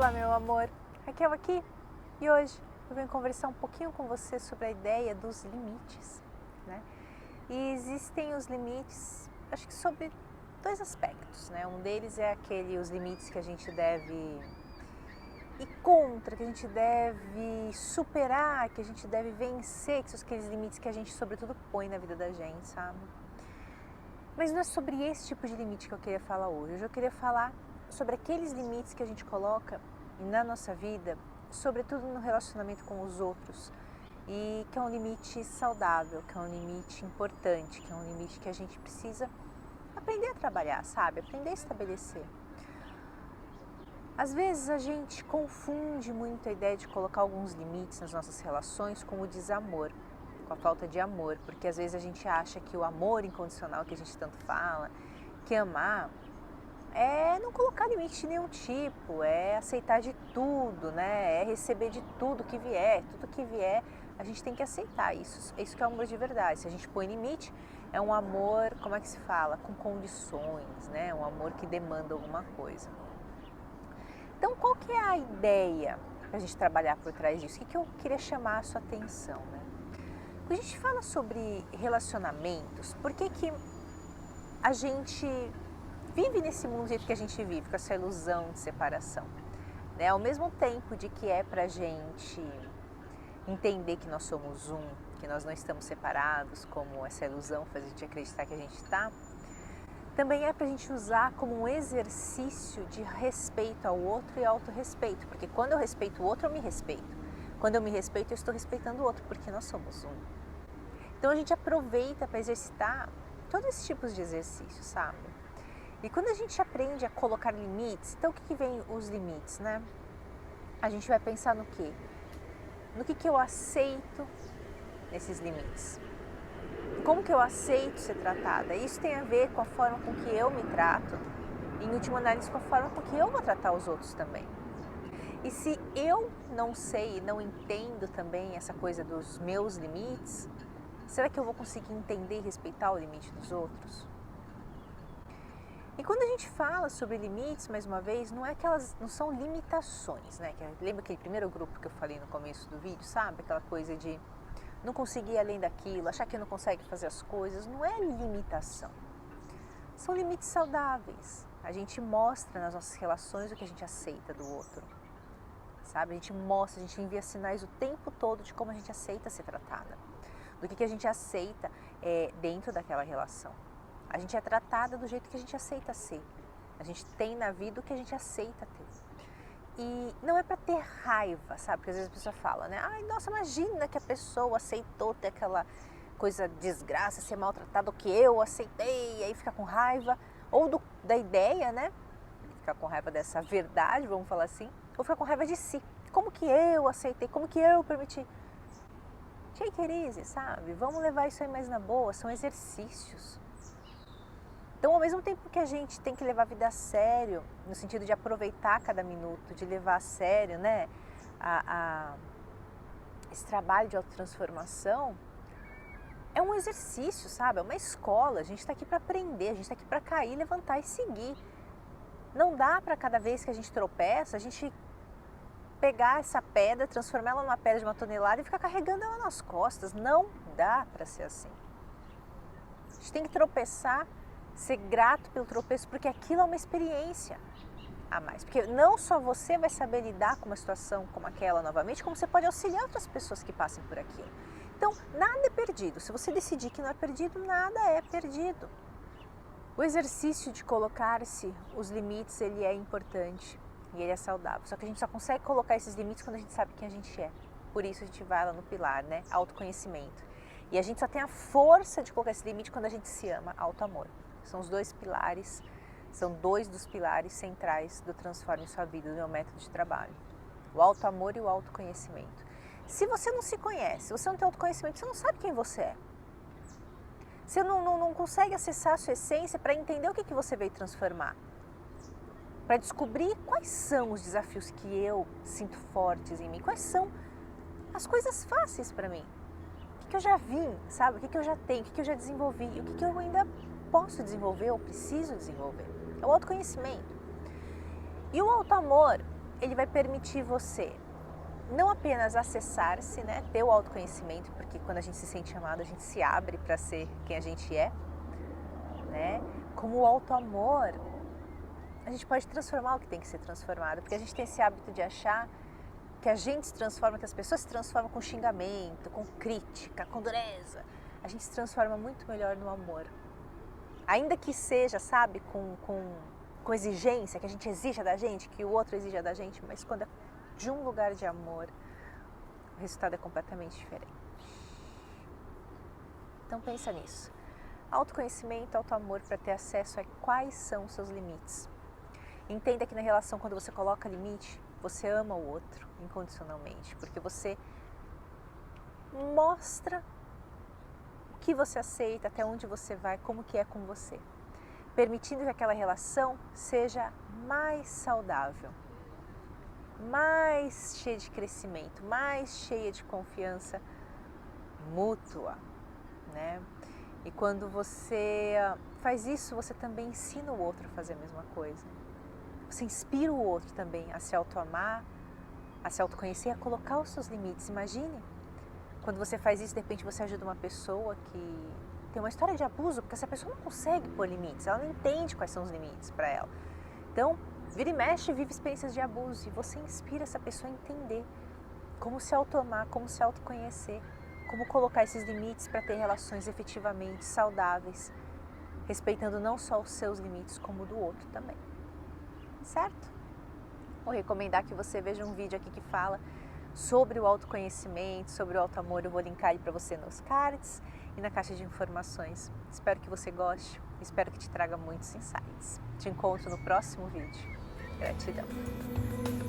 Olá, meu amor, Raquel aqui e hoje eu venho conversar um pouquinho com você sobre a ideia dos limites, né? E existem os limites, acho que sobre dois aspectos, né? Um deles é os limites que a gente deve ir contra, que a gente deve superar, que a gente deve vencer, que são aqueles limites que a gente sobretudo põe na vida da gente, sabe? Mas não é sobre esse tipo de limite que eu queria falar hoje. Hoje eu queria falar sobre aqueles limites que a gente coloca na nossa vida, sobretudo no relacionamento com os outros, e que é um limite saudável, que é um limite importante, que é um limite que a gente precisa aprender a trabalhar, sabe? Aprender a estabelecer. Às vezes a gente confunde muito a ideia de colocar alguns limites nas nossas relações com o desamor, com a falta de amor, porque às vezes a gente acha que o amor incondicional que a gente tanto fala, que amar é não colocar limite de nenhum tipo, é aceitar de tudo, né? É receber de tudo que vier a gente tem que aceitar isso. É isso que é o amor de verdade. Se a gente põe limite, é um amor, como é que se fala? Com condições, né? Um amor que demanda alguma coisa. Então, qual que é a ideia para a gente trabalhar por trás disso? O que eu queria chamar a sua atenção, né? Quando a gente fala sobre relacionamentos, por que a gente vive nesse mundo do jeito que a gente vive, com essa ilusão de separação, né? Ao mesmo tempo de que é pra gente entender que nós somos um, que nós não estamos separados, como essa ilusão faz a gente acreditar que a gente está, também é pra gente usar como um exercício de respeito ao outro e autorrespeito, porque quando eu respeito o outro, eu me respeito. Quando eu me respeito, eu estou respeitando o outro, porque nós somos um. Então a gente aproveita para exercitar todos esses tipos de exercícios, sabe? E quando a gente aprende a colocar limites, então o que vem os limites, né? A gente vai pensar no quê? No que eu aceito nesses limites. Como que eu aceito ser tratada? Isso tem a ver com a forma com que eu me trato, e, em última análise, com a forma com que eu vou tratar os outros também. E se eu não sei, não entendo também essa coisa dos meus limites, será que eu vou conseguir entender e respeitar o limite dos outros? E quando a gente fala sobre limites, mais uma vez, não são limitações, né? Lembra aquele primeiro grupo que eu falei no começo do vídeo, sabe? Aquela coisa de não conseguir ir além daquilo, achar que não consegue fazer as coisas, não é limitação. São limites saudáveis. A gente mostra nas nossas relações o que a gente aceita do outro, sabe? A gente mostra, a gente envia sinais o tempo todo de como a gente aceita ser tratada, do que a gente aceita dentro daquela relação. A gente é tratada do jeito que a gente aceita ser. A gente tem na vida o que a gente aceita ter. E não é para ter raiva, sabe? Porque às vezes a pessoa fala, né? Ai, nossa, imagina que a pessoa aceitou ter aquela coisa desgraça, ser maltratada, o que eu aceitei, e aí fica com raiva. Ou da ideia, né? Ficar com raiva dessa verdade, vamos falar assim. Ou ficar com raiva de si. Como que eu aceitei? Como que eu permiti? Take it easy, sabe? Vamos levar isso aí mais na boa. São exercícios. Então, ao mesmo tempo que a gente tem que levar a vida a sério, no sentido de aproveitar cada minuto, de levar a sério, né, esse trabalho de autotransformação, é um exercício, sabe? É uma escola, a gente está aqui para aprender, a gente está aqui para cair, levantar e seguir. Não dá para cada vez que a gente tropeça, a gente pegar essa pedra, transformar ela numa pedra de 1 tonelada e ficar carregando ela nas costas. Não dá para ser assim. A gente tem que tropeçar, ser grato pelo tropeço, porque aquilo é uma experiência a mais. Porque não só você vai saber lidar com uma situação como aquela novamente, como você pode auxiliar outras pessoas que passem por aquilo. Então, nada é perdido. Se você decidir que não é perdido, nada é perdido. O exercício de colocar-se os limites, ele é importante e ele é saudável. Só que a gente só consegue colocar esses limites quando a gente sabe quem a gente é. Por isso a gente vai lá no pilar, né? Autoconhecimento. E a gente só tem a força de colocar esse limite quando a gente se ama, auto-amor. São os dois pilares, são dois dos pilares centrais do Transforme Sua Vida, do meu método de trabalho. O auto-amor e o autoconhecimento. Se você não se conhece, se você não tem autoconhecimento, você não sabe quem você é. Você não consegue acessar a sua essência para entender o que você veio transformar. Para descobrir quais são os desafios que eu sinto fortes em mim, quais são as coisas fáceis para mim. O que eu já vim, sabe? O que eu já tenho, o que eu já desenvolvi, o que eu ainda posso desenvolver ou preciso desenvolver. É o autoconhecimento. E o auto-amor, ele vai permitir você não apenas acessar-se, né, ter o autoconhecimento, porque quando a gente se sente amado, a gente se abre para ser quem a gente é, né? Como o autoamor, a gente pode transformar o que tem que ser transformado, porque a gente tem esse hábito de achar que a gente se transforma, que as pessoas se transformam com xingamento, com crítica, com dureza. A gente se transforma muito melhor no amor. Ainda que seja, sabe, com exigência, que a gente exija da gente, que o outro exija da gente, mas quando é de um lugar de amor, o resultado é completamente diferente. Então pensa nisso. Autoconhecimento, autoamor para ter acesso a quais são os seus limites. Entenda que na relação, quando você coloca limite, você ama o outro incondicionalmente, porque você mostra o que você aceita, até onde você vai, como que é com você, permitindo que aquela relação seja mais saudável, mais cheia de crescimento, mais cheia de confiança mútua, né? E quando você faz isso, você também ensina o outro a fazer a mesma coisa. Você inspira o outro também a se autoamar, a se autoconhecer, a colocar os seus limites. Imagine, quando você faz isso, de repente você ajuda uma pessoa que tem uma história de abuso, porque essa pessoa não consegue pôr limites, ela não entende quais são os limites para ela. Então, vira e mexe, vive experiências de abuso e você inspira essa pessoa a entender como se autoamar, como se autoconhecer, como colocar esses limites para ter relações efetivamente saudáveis, respeitando não só os seus limites, como o do outro também. Certo? Vou recomendar que você veja um vídeo aqui que fala sobre o autoconhecimento, sobre o autoamor. Eu vou linkar ele para você nos cards e na caixa de informações. Espero que você goste, espero que te traga muitos insights. Te encontro no próximo vídeo. Gratidão!